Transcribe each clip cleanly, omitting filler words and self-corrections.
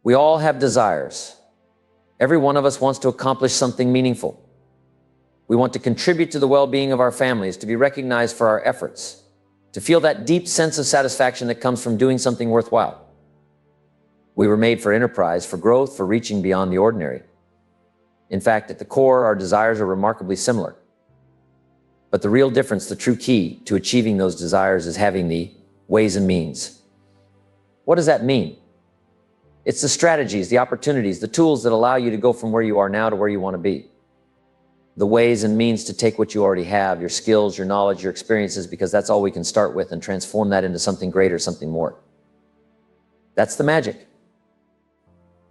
We all have desires. Every one of us wants to accomplish something meaningful. We want to contribute to the well-being of our families, to be recognized for our efforts, to feel that deep sense of satisfaction that comes from doing something worthwhile. We were made for enterprise, for growth, for reaching beyond the ordinary. In fact, at the core, our desires are remarkably similar. But the real difference, the true key to achieving those desires, is having the ways and means. What does that mean? It's the strategies, the opportunities, the tools that allow you to go from where you are now to where you want to be. The ways and means to take what you already have, your skills, your knowledge, your experiences, because that's all we can start with, and transform that into something greater, something more. That's the magic.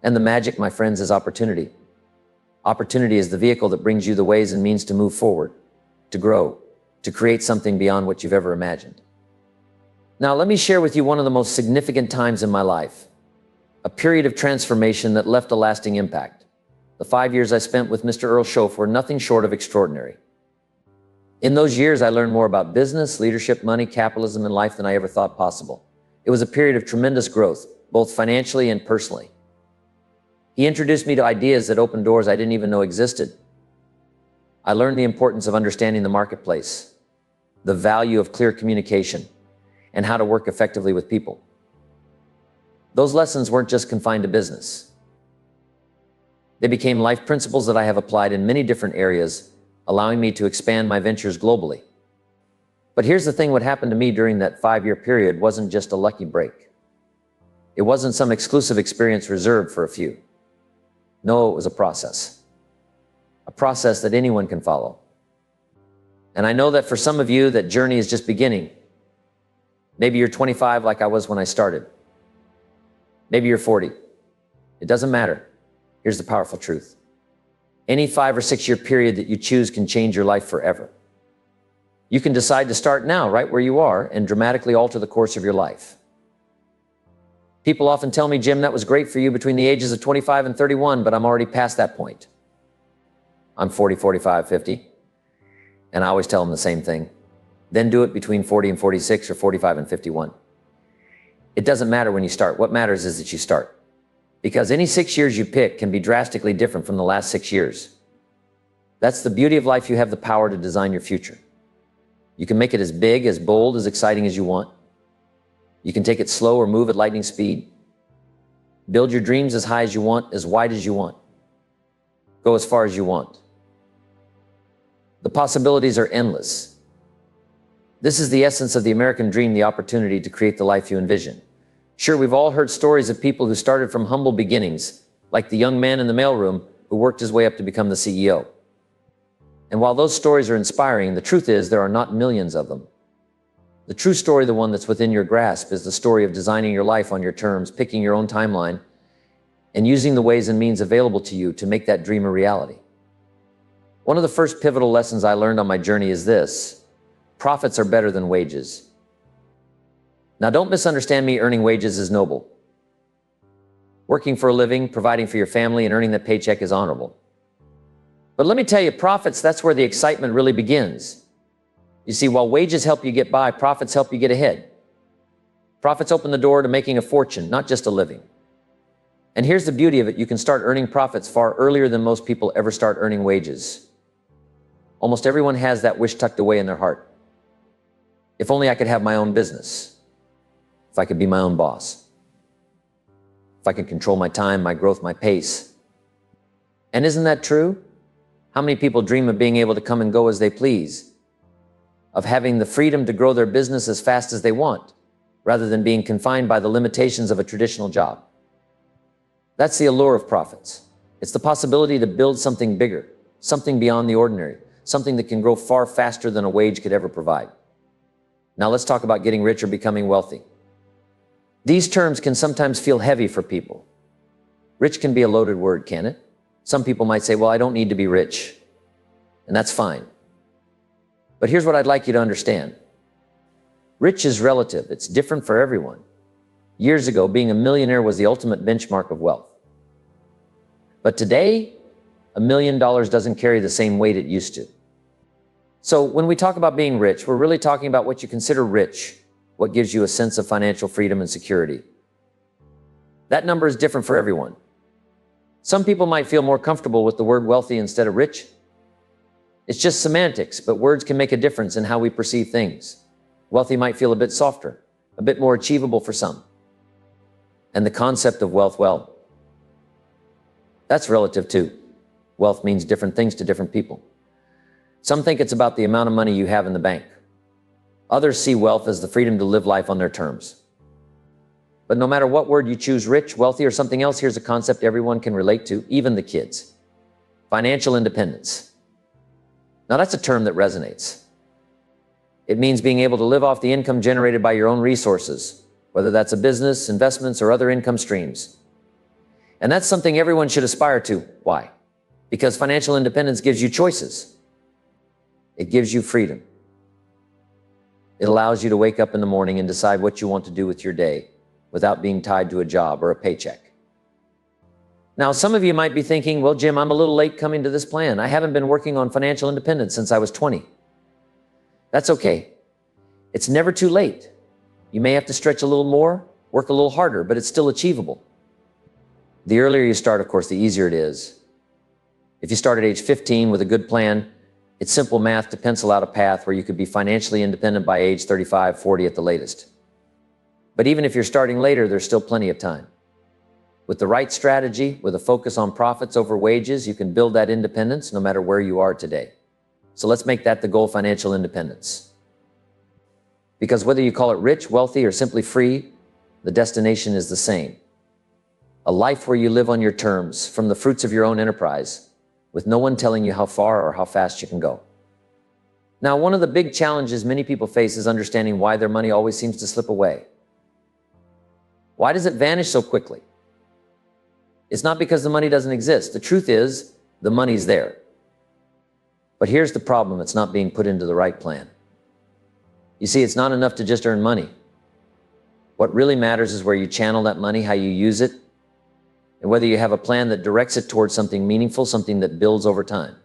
And the magic, my friends, is opportunity. Opportunity is the vehicle that brings you the ways and means to move forward, to grow, to create something beyond what you've ever imagined. Now, let me share with you one of the most significant times in my life, a period of transformation that left a lasting impact. The 5 years I spent with Mr. Earl Schoaf were nothing short of extraordinary. In those years, I learned more about business, leadership, money, capitalism, and life than I ever thought possible. It was a period of tremendous growth, both financially and personally. He introduced me to ideas that opened doors I didn't even know existed. I learned the importance of understanding the marketplace, the value of clear communication, and how to work effectively with people. Those lessons weren't just confined to business. They became life principles that I have applied in many different areas, allowing me to expand my ventures globally. But here's the thing: what happened to me during that 5-year period wasn't just a lucky break. It wasn't some exclusive experience reserved for a few. No, it was a process that anyone can follow. And I know that for some of you, that journey is just beginning. Maybe you're 25 like I was when I started. Maybe you're 40. It doesn't matter. Here's the powerful truth. Any 5 or 6 year period that you choose can change your life forever. You can decide to start now, right where you are, and dramatically alter the course of your life. People often tell me, Jim, that was great for you between the ages of 25 and 31, but I'm already past that point. I'm 40, 45, 50. And I always tell them the same thing. Then do it between 40 and 46 or 45 and 51. It doesn't matter when you start. What matters is that you start. Because any 6 years you pick can be drastically different from the last 6 years. That's the beauty of life. You have the power to design your future. You can make it as big, as bold, as exciting as you want. You can take it slow or move at lightning speed. Build your dreams as high as you want, as wide as you want. Go as far as you want. The possibilities are endless. This is the essence of the American dream, the opportunity to create the life you envision. Sure, we've all heard stories of people who started from humble beginnings, like the young man in the mailroom who worked his way up to become the CEO. And while those stories are inspiring, the truth is there are not millions of them. The true story, the one that's within your grasp, is the story of designing your life on your terms, picking your own timeline, and using the ways and means available to you to make that dream a reality. One of the first pivotal lessons I learned on my journey is this: profits are better than wages. Now, don't misunderstand me. Earning wages is noble. Working for a living, providing for your family, and earning that paycheck is honorable. But let me tell you, profits, that's where the excitement really begins. You see, while wages help you get by, profits help you get ahead. Profits open the door to making a fortune, not just a living. And here's the beauty of it: you can start earning profits far earlier than most people ever start earning wages. Almost everyone has that wish tucked away in their heart. If only I could have my own business. If I could be my own boss. If I could control my time, my growth, my pace. And isn't that true? How many people dream of being able to come and go as they please? Of having the freedom to grow their business as fast as they want, rather than being confined by the limitations of a traditional job. That's the allure of profits. It's the possibility to build something bigger, something beyond the ordinary, something that can grow far faster than a wage could ever provide. Now let's talk about getting rich or becoming wealthy. These terms can sometimes feel heavy for people. Rich can be a loaded word, can it? Some people might say, well, I don't need to be rich. And that's fine. But here's what I'd like you to understand. Rich is relative. It's different for everyone. Years ago, being a millionaire was the ultimate benchmark of wealth. But today, $1 million doesn't carry the same weight it used to. So when we talk about being rich, we're really talking about what you consider rich, what gives you a sense of financial freedom and security. That number is different for everyone. Some people might feel more comfortable with the word wealthy instead of rich. It's just semantics, but words can make a difference in how we perceive things. Wealthy might feel a bit softer, a bit more achievable for some. And the concept of wealth, well, that's relative too. Wealth means different things to different people. Some think it's about the amount of money you have in the bank. Others see wealth as the freedom to live life on their terms. But no matter what word you choose, rich, wealthy, or something else, here's a concept everyone can relate to, even the kids. Financial independence. Now that's a term that resonates. It means being able to live off the income generated by your own resources, whether that's a business, investments, or other income streams. And that's something everyone should aspire to. Why? Because financial independence gives you choices. It gives you freedom. It allows you to wake up in the morning and decide what you want to do with your day without being tied to a job or a paycheck. Now, some of you might be thinking, well, Jim, I'm a little late coming to this plan. I haven't been working on financial independence since I was 20. That's okay. It's never too late. You may have to stretch a little more, work a little harder, but it's still achievable. The earlier you start, of course, the easier it is. If you start at age 15 with a good plan, it's simple math to pencil out a path where you could be financially independent by age 35, 40 at the latest. But even if you're starting later, there's still plenty of time. With the right strategy, with a focus on profits over wages, you can build that independence no matter where you are today. So let's make that the goal, financial independence. Because whether you call it rich, wealthy, or simply free, the destination is the same. A life where you live on your terms, from the fruits of your own enterprise, with no one telling you how far or how fast you can go. Now, one of the big challenges many people face is understanding why their money always seems to slip away. Why does it vanish so quickly? It's not because the money doesn't exist. The truth is, the money's there. But here's the problem: it's not being put into the right plan. You see, it's not enough to just earn money. What really matters is where you channel that money, how you use it, and whether you have a plan that directs it towards something meaningful, something that builds over time.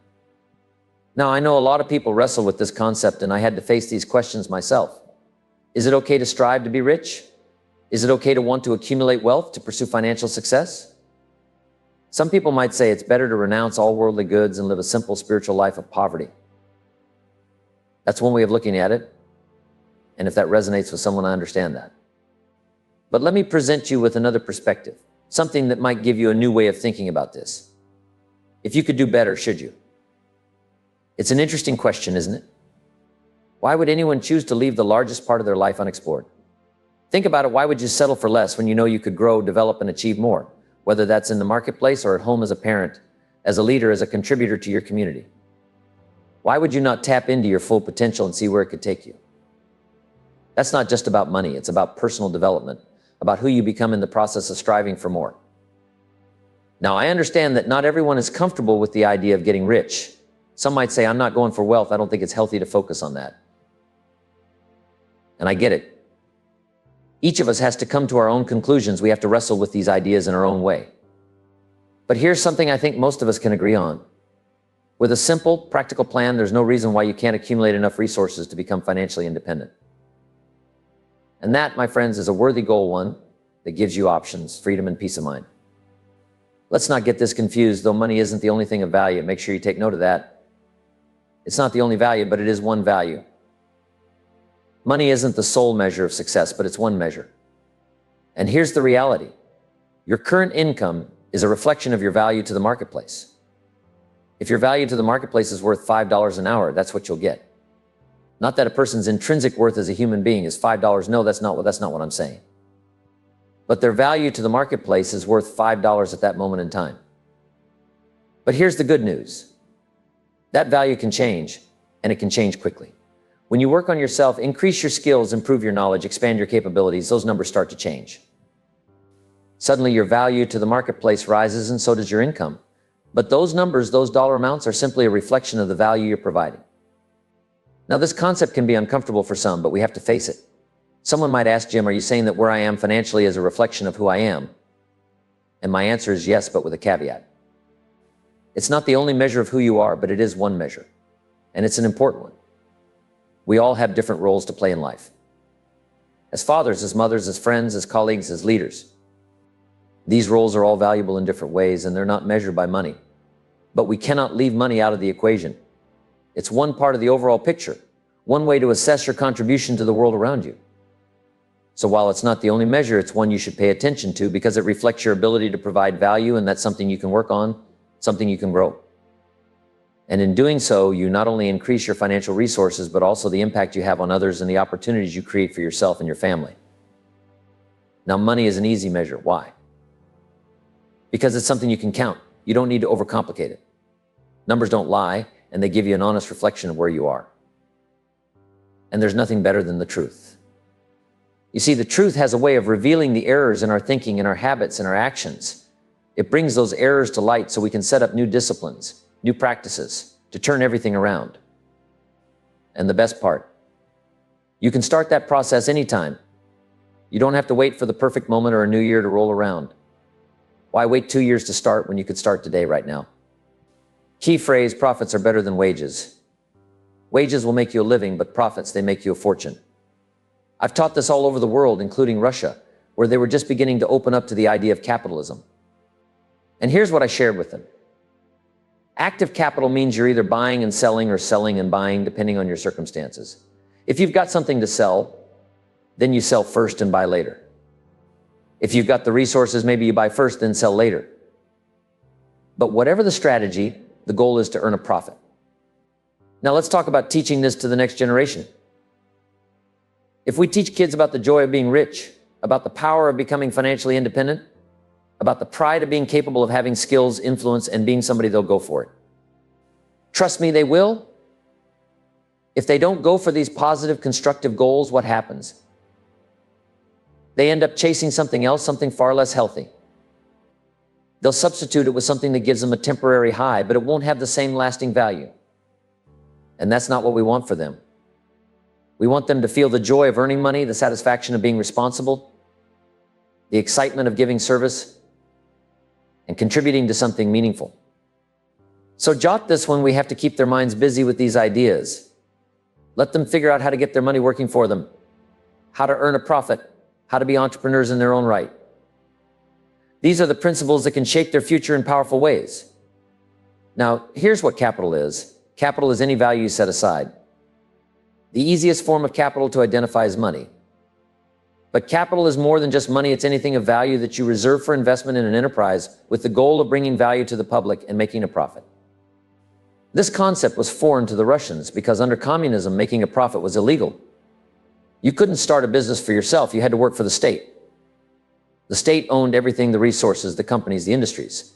Now, I know a lot of people wrestle with this concept, and I had to face these questions myself. Is it okay to strive to be rich? Is it okay to want to accumulate wealth, to pursue financial success? Some people might say it's better to renounce all worldly goods and live a simple spiritual life of poverty. That's one way of looking at it. And if that resonates with someone, I understand that. But let me present you with another perspective, something that might give you a new way of thinking about this. If you could do better, should you? It's an interesting question, isn't it? Why would anyone choose to leave the largest part of their life unexplored? Think about it. Why would you settle for less when you know you could grow, develop, and achieve more? Whether that's in the marketplace or at home as a parent, as a leader, as a contributor to your community. Why would you not tap into your full potential and see where it could take you? That's not just about money. It's about personal development, about who you become in the process of striving for more. Now, I understand that not everyone is comfortable with the idea of getting rich. Some might say, I'm not going for wealth. I don't think it's healthy to focus on that. And I get it. Each of us has to come to our own conclusions. We have to wrestle with these ideas in our own way. But here's something I think most of us can agree on. With a simple, practical plan, there's no reason why you can't accumulate enough resources to become financially independent. And that, my friends, is a worthy goal, one that gives you options, freedom, and peace of mind. Let's not get this confused. Though money isn't the only thing of value, make sure you take note of that. It's not the only value, but it is one value. Money isn't the sole measure of success, but it's one measure. And here's the reality. Your current income is a reflection of your value to the marketplace. If your value to the marketplace is worth $5 an hour, that's what you'll get. Not that a person's intrinsic worth as a human being is $5. No, that's not what I'm saying. But their value to the marketplace is worth $5 at that moment in time. But here's the good news. That value can change, and it can change quickly. When you work on yourself, increase your skills, improve your knowledge, expand your capabilities, those numbers start to change. Suddenly your value to the marketplace rises, and so does your income. But those numbers, those dollar amounts, are simply a reflection of the value you're providing. Now, this concept can be uncomfortable for some, but we have to face it. Someone might ask, Jim, are you saying that where I am financially is a reflection of who I am? And my answer is yes, but with a caveat. It's not the only measure of who you are, but it is one measure. And it's an important one. We all have different roles to play in life. As fathers, as mothers, as friends, as colleagues, as leaders. These roles are all valuable in different ways, and they're not measured by money. But we cannot leave money out of the equation. It's one part of the overall picture, one way to assess your contribution to the world around you. So while it's not the only measure, it's one you should pay attention to because it reflects your ability to provide value, and that's something you can work on, something you can grow. And in doing so, you not only increase your financial resources, but also the impact you have on others and the opportunities you create for yourself and your family. Now, money is an easy measure. Why? Because it's something you can count. You don't need to overcomplicate it. Numbers don't lie, and they give you an honest reflection of where you are. And there's nothing better than the truth. You see, the truth has a way of revealing the errors in our thinking, in our habits, in our actions. It brings those errors to light so we can set up new disciplines, new practices to turn everything around. And the best part, you can start that process anytime. You don't have to wait for the perfect moment or a new year to roll around. Why wait 2 years to start when you could start today, right now? Key phrase, profits are better than wages. Wages will make you a living, but profits, they make you a fortune. I've taught this all over the world, including Russia, where they were just beginning to open up to the idea of capitalism. And here's what I shared with them. Active capital means you're either buying and selling or selling and buying, depending on your circumstances. If you've got something to sell, then you sell first and buy later. If you've got the resources, maybe you buy first, then sell later. But whatever the strategy, the goal is to earn a profit. Now let's talk about teaching this to the next generation. If we teach kids about the joy of being rich, about the power of becoming financially independent, about the pride of being capable of having skills, influence, and being somebody, they'll go for it. Trust me, they will. If they don't go for these positive, constructive goals, what happens? They end up chasing something else, something far less healthy. They'll substitute it with something that gives them a temporary high, but it won't have the same lasting value. And that's not what we want for them. We want them to feel the joy of earning money, the satisfaction of being responsible, the excitement of giving service, and contributing to something meaningful. So jot this when we have to keep their minds busy with these ideas. Let them figure out how to get their money working for them, how to earn a profit, how to be entrepreneurs in their own right. These are the principles that can shape their future in powerful ways. Now, here's what capital is. Capital is any value you set aside. The easiest form of capital to identify is money. But capital is more than just money. It's anything of value that you reserve for investment in an enterprise with the goal of bringing value to the public and making a profit. This concept was foreign to the Russians because under communism, making a profit was illegal. You couldn't start a business for yourself. You had to work for the state. The state owned everything, the resources, the companies, the industries.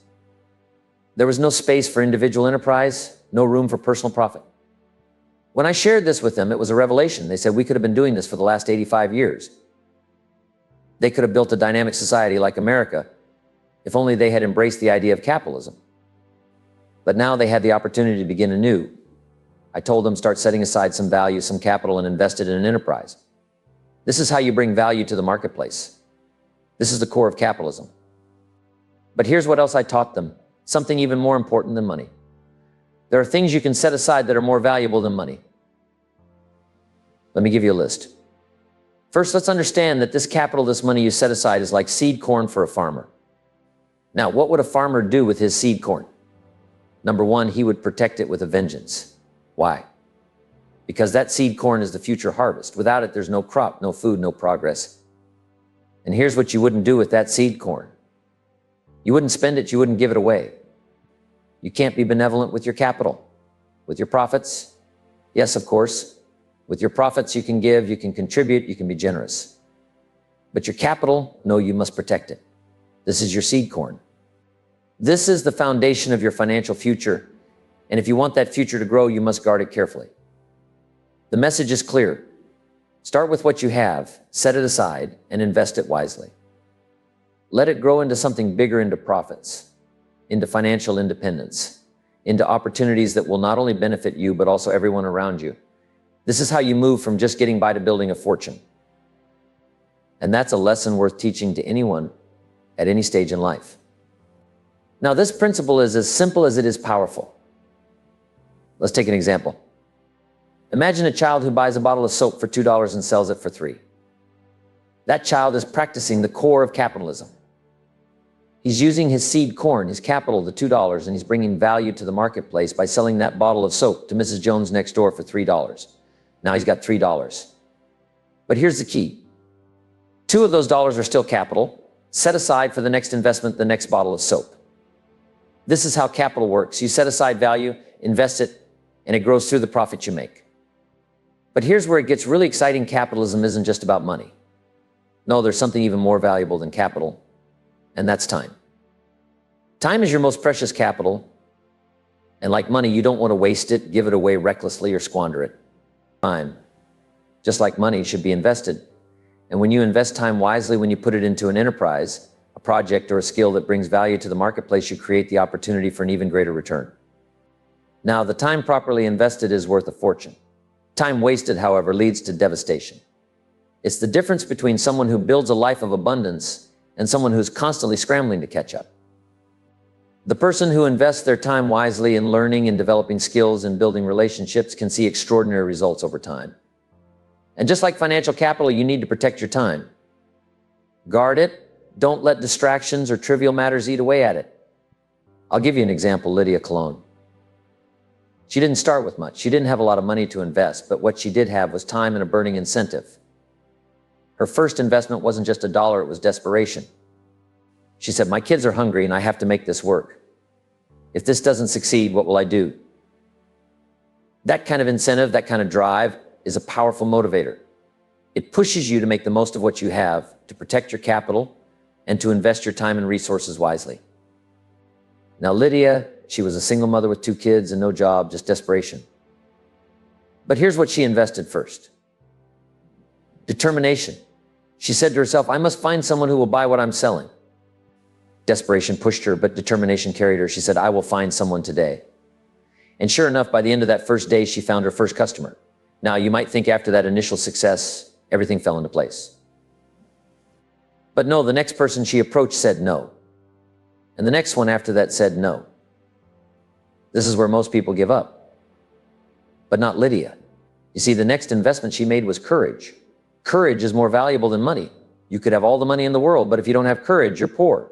There was no space for individual enterprise, no room for personal profit. When I shared this with them, it was a revelation. They said we could have been doing this for the last 85 years. They could have built a dynamic society like America if only they had embraced the idea of capitalism. But now they had the opportunity to begin anew. I told them start setting aside some value, some capital, and invest it in an enterprise. This is how you bring value to the marketplace. This is the core of capitalism. But here's what else I taught them, something even more important than money. There are things you can set aside that are more valuable than money. Let me give you a list. First, let's understand that this capital, this money you set aside, is like seed corn for a farmer. Now, what would a farmer do with his seed corn? Number one, he would protect it with a vengeance. Why? Because that seed corn is the future harvest. Without it, there's no crop, no food, no progress. And here's what you wouldn't do with that seed corn. You wouldn't spend it, you wouldn't give it away. You can't be benevolent with your capital, with your profits. Yes, of course. With your profits, you can give, you can contribute, you can be generous. But your capital, no, you must protect it. This is your seed corn. This is the foundation of your financial future. And if you want that future to grow, you must guard it carefully. The message is clear. Start with what you have, set it aside, and invest it wisely. Let it grow into something bigger, into profits, into financial independence, into opportunities that will not only benefit you, but also everyone around you. This is how you move from just getting by to building a fortune. And that's a lesson worth teaching to anyone at any stage in life. Now, this principle is as simple as it is powerful. Let's take an example. Imagine a child who buys a bottle of soap for $2 and sells it for $3. That child is practicing the core of capitalism. He's using his seed corn, his capital, the $2, and he's bringing value to the marketplace by selling that bottle of soap to Mrs. Jones next door for $3. Now he's got $3. But here's the key. 2 of those dollars are still capital, set aside for the next investment, the next bottle of soap. This is how capital works. You set aside value, invest it, and it grows through the profit you make. But here's where it gets really exciting. Capitalism isn't just about money. No, there's something even more valuable than capital, and that's time. Time is your most precious capital, and like money, you don't want to waste it, give it away recklessly, or squander it. Time, just like money, should be invested. And when you invest time wisely, when you put it into an enterprise, a project, or a skill that brings value to the marketplace, you create the opportunity for an even greater return. Now, the time properly invested is worth a fortune. Time wasted, however, leads to devastation. It's the difference between someone who builds a life of abundance and someone who's constantly scrambling to catch up. The person who invests their time wisely in learning and developing skills and building relationships can see extraordinary results over time. And just like financial capital, you need to protect your time. Guard it. Don't let distractions or trivial matters eat away at it. I'll give you an example. Lydia Cologne. She didn't start with much. She didn't have a lot of money to invest, but what she did have was time and a burning incentive. Her first investment wasn't just $1, it was desperation. She said, my kids are hungry and I have to make this work. If this doesn't succeed, what will I do? That kind of incentive, that kind of drive is a powerful motivator. It pushes you to make the most of what you have, to protect your capital, and to invest your time and resources wisely. Now, Lydia, she was a single mother with 2 kids and no job, just desperation. But here's what she invested first. Determination. She said to herself, I must find someone who will buy what I'm selling. Desperation pushed her, but determination carried her. She said, I will find someone today. And sure enough, by the end of that first day, she found her first customer. Now, you might think after that initial success, everything fell into place. But no, the next person she approached said no. And the next one after that said no. This is where most people give up. But not Lydia. You see, the next investment she made was courage. Courage is more valuable than money. You could have all the money in the world, but if you don't have courage, you're poor.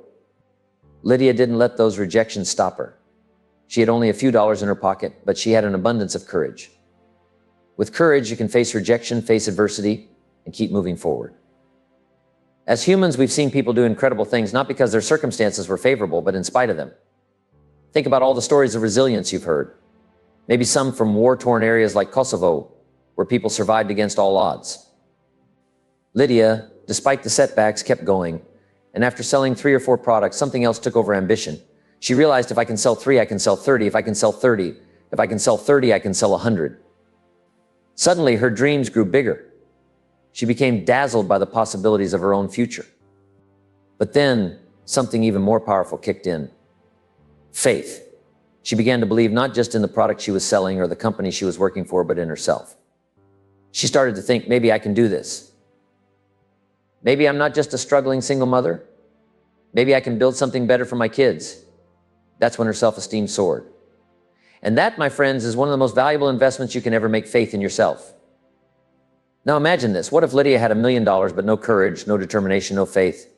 Lydia didn't let those rejections stop her. She had only a few dollars in her pocket, but she had an abundance of courage. With courage, you can face rejection, face adversity, and keep moving forward. As humans, we've seen people do incredible things, not because their circumstances were favorable, but in spite of them. Think about all the stories of resilience you've heard. Maybe some from war-torn areas like Kosovo, where people survived against all odds. Lydia, despite the setbacks, kept going. And after selling 3 or 4 products, something else took over ambition. She realized if I can sell 3, I can sell 30. If I can sell 30, if I can sell 30, I can sell 100. Suddenly, her dreams grew bigger. She became dazzled by the possibilities of her own future. But then, something even more powerful kicked in. Faith. She began to believe not just in the product she was selling or the company she was working for, but in herself. She started to think, maybe I can do this. Maybe I'm not just a struggling single mother. Maybe I can build something better for my kids. That's when her self-esteem soared. And that, my friends, is one of the most valuable investments you can ever make: faith in yourself. Now imagine this. What if Lydia had $1 million, but no courage, no determination, no faith?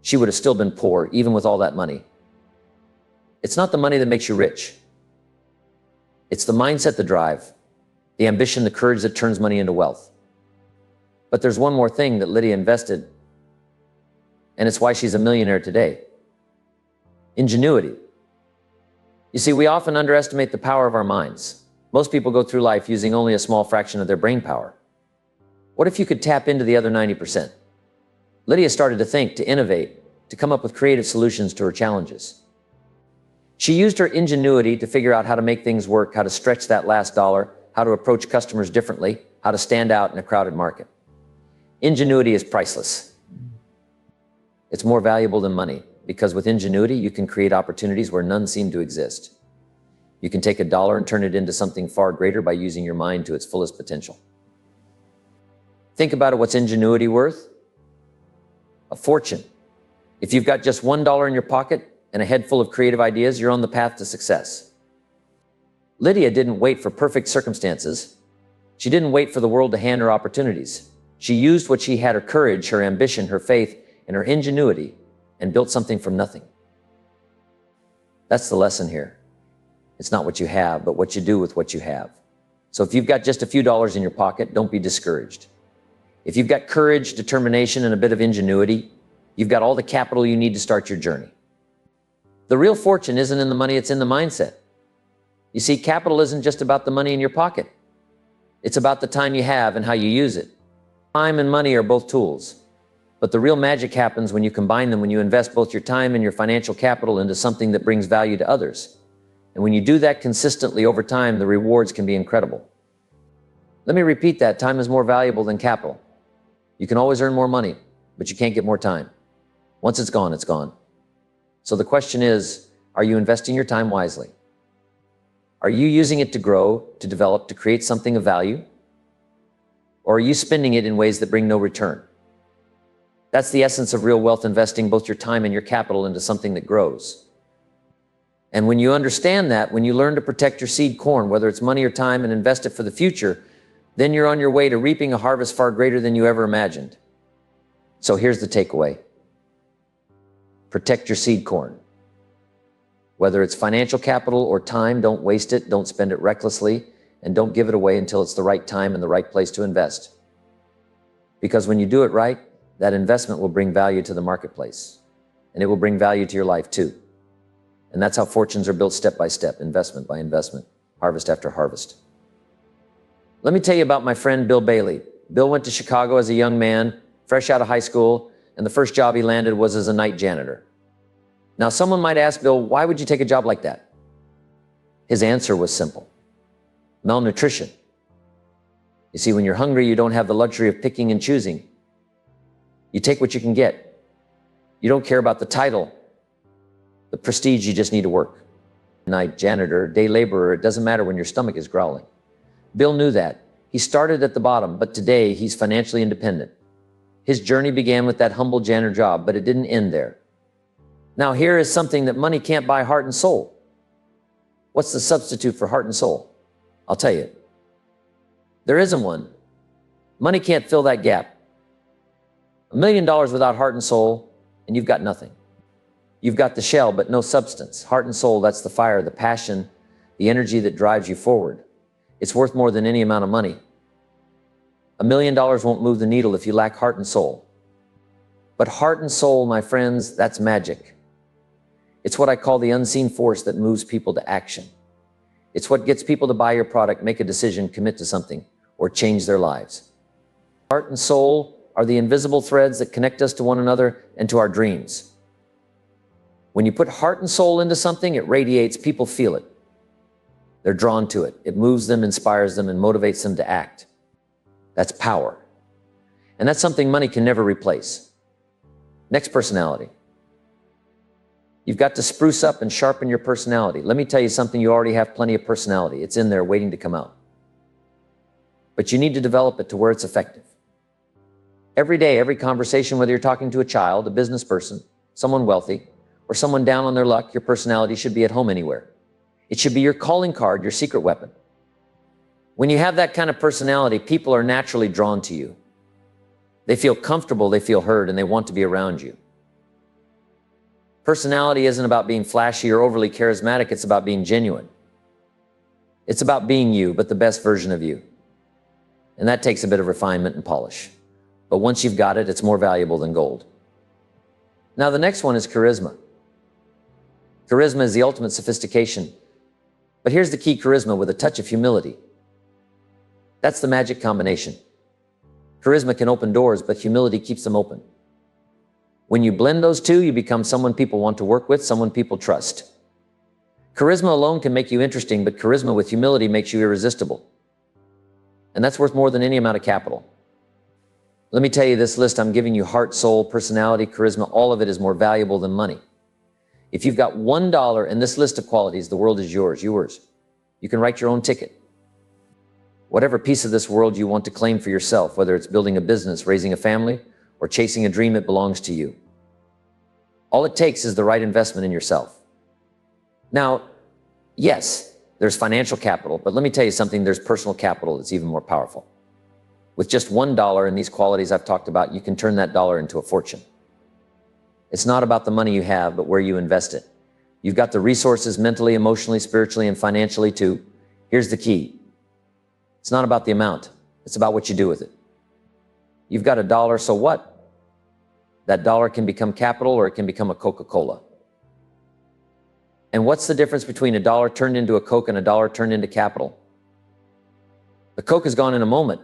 She would have still been poor, even with all that money. It's not the money that makes you rich. It's the mindset, the drive, the ambition, the courage that turns money into wealth. But there's one more thing that Lydia invested, and it's why she's a millionaire today. Ingenuity. You see, we often underestimate the power of our minds. Most people go through life using only a small fraction of their brain power. What if you could tap into the other 90%? Lydia started to think, to innovate, to come up with creative solutions to her challenges. She used her ingenuity to figure out how to make things work, how to stretch that last dollar, how to approach customers differently, how to stand out in a crowded market. Ingenuity is priceless. It's more valuable than money, because with ingenuity, you can create opportunities where none seem to exist. You can take $1 and turn it into something far greater by using your mind to its fullest potential. Think about it. What's ingenuity worth? A fortune. If you've got just $1 in your pocket and a head full of creative ideas, you're on the path to success. Lydia didn't wait for perfect circumstances. She didn't wait for the world to hand her opportunities. She used what she had: her courage, her ambition, her faith, and her ingenuity, and built something from nothing. That's the lesson here. It's not what you have, but what you do with what you have. So if you've got just a few dollars in your pocket, don't be discouraged. If you've got courage, determination, and a bit of ingenuity, you've got all the capital you need to start your journey. The real fortune isn't in the money, it's in the mindset. You see, capital isn't just about the money in your pocket. It's about the time you have and how you use it. Time and money are both tools, but the real magic happens when you combine them, when you invest both your time and your financial capital into something that brings value to others. And when you do that consistently over time, the rewards can be incredible. Let me repeat that. Time is more valuable than capital. You can always earn more money, but you can't get more time. Once it's gone, it's gone. So the question is, are you investing your time wisely? Are you using it to grow, to develop, to create something of value? Or are you spending it in ways that bring no return? That's the essence of real wealth investing, both your time and your capital into something that grows. And when you understand that, when you learn to protect your seed corn, whether it's money or time, and invest it for the future, then you're on your way to reaping a harvest far greater than you ever imagined. So here's the takeaway. Protect your seed corn. Whether it's financial capital or time, don't waste it, don't spend it recklessly, and don't give it away until it's the right time and the right place to invest. Because when you do it right, that investment will bring value to the marketplace, and it will bring value to your life too. And that's how fortunes are built step by step, investment by investment, harvest after harvest. Let me tell you about my friend Bill Bailey. Bill went to Chicago as a young man, fresh out of high school, and the first job he landed was as a night janitor. Now, someone might ask Bill, why would you take a job like that? His answer was simple. Malnutrition. You see, when you're hungry, you don't have the luxury of picking and choosing. You take what you can get. You don't care about the title, the prestige, you just need to work. Night janitor, day laborer, it doesn't matter when your stomach is growling. Bill knew that. He started at the bottom, but today he's financially independent. His journey began with that humble janitor job, but it didn't end there. Now here is something that money can't buy: heart and soul. What's the substitute for heart and soul? I'll tell you. There isn't one. Money can't fill that gap. $1 million without heart and soul, and you've got nothing. You've got the shell, but no substance. Heart and soul, that's the fire, the passion, the energy that drives you forward. It's worth more than any amount of money. $1 million won't move the needle if you lack heart and soul. But heart and soul, my friends, that's magic. It's what I call the unseen force that moves people to action. It's what gets people to buy your product, make a decision, commit to something, or change their lives. Heart and soul are the invisible threads that connect us to one another and to our dreams. When you put heart and soul into something, it radiates, people feel it. They're drawn to it. It moves them, inspires them, and motivates them to act. That's power. And that's something money can never replace. Next, personality. You've got to spruce up and sharpen your personality. Let me tell you something, you already have plenty of personality. It's in there waiting to come out. But you need to develop it to where it's effective. Every day, every conversation, whether you're talking to a child, a business person, someone wealthy, or someone down on their luck, your personality should be at home anywhere. It should be your calling card, your secret weapon. When you have that kind of personality, people are naturally drawn to you. They feel comfortable, they feel heard, and they want to be around you. Personality isn't about being flashy or overly charismatic, it's about being genuine. It's about being you, but the best version of you. And that takes a bit of refinement and polish. But once you've got it, it's more valuable than gold. Now the next one is charisma. Charisma is the ultimate sophistication. But here's the key: charisma with a touch of humility. That's the magic combination. Charisma can open doors, but humility keeps them open. When you blend those two, you become someone people want to work with, someone people trust. Charisma alone can make you interesting, but charisma with humility makes you irresistible. And that's worth more than any amount of capital. Let me tell you, this list I'm giving you: heart, soul, personality, charisma, all of it is more valuable than money. If you've got $1 in this list of qualities, the world is yours. You can write your own ticket. Whatever piece of this world you want to claim for yourself, whether it's building a business, raising a family, or chasing a dream, it belongs to you. All it takes is the right investment in yourself. Now, yes, there's financial capital, but let me tell you something, there's personal capital that's even more powerful. With just $1 in these qualities I've talked about, you can turn that dollar into a fortune. It's not about the money you have, but where you invest it. You've got the resources mentally, emotionally, spiritually, and financially too. Here's the key. It's not about the amount. It's about what you do with it. You've got $1, so what? That dollar can become capital or it can become a Coca-Cola. And what's the difference between $1 turned into a Coke and $1 turned into capital? The Coke is gone in a moment.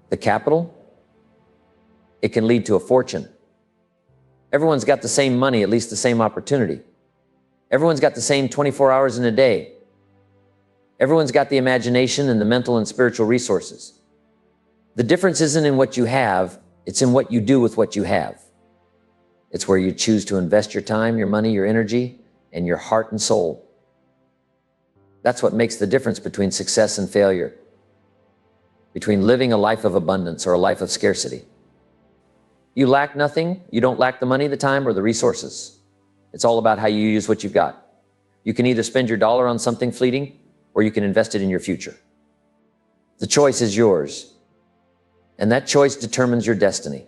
The capital, it can lead to a fortune. Everyone's got the same money, at least the same opportunity. Everyone's got the same 24 hours in a day. Everyone's got the imagination and the mental and spiritual resources. The difference isn't in what you have, it's in what you do with what you have. It's where you choose to invest your time, your money, your energy, and your heart and soul. That's what makes the difference between success and failure, between living a life of abundance or a life of scarcity. You lack nothing, you don't lack the money, the time, or the resources. It's all about how you use what you've got. You can either spend your dollar on something fleeting, or you can invest it in your future. The choice is yours, and that choice determines your destiny.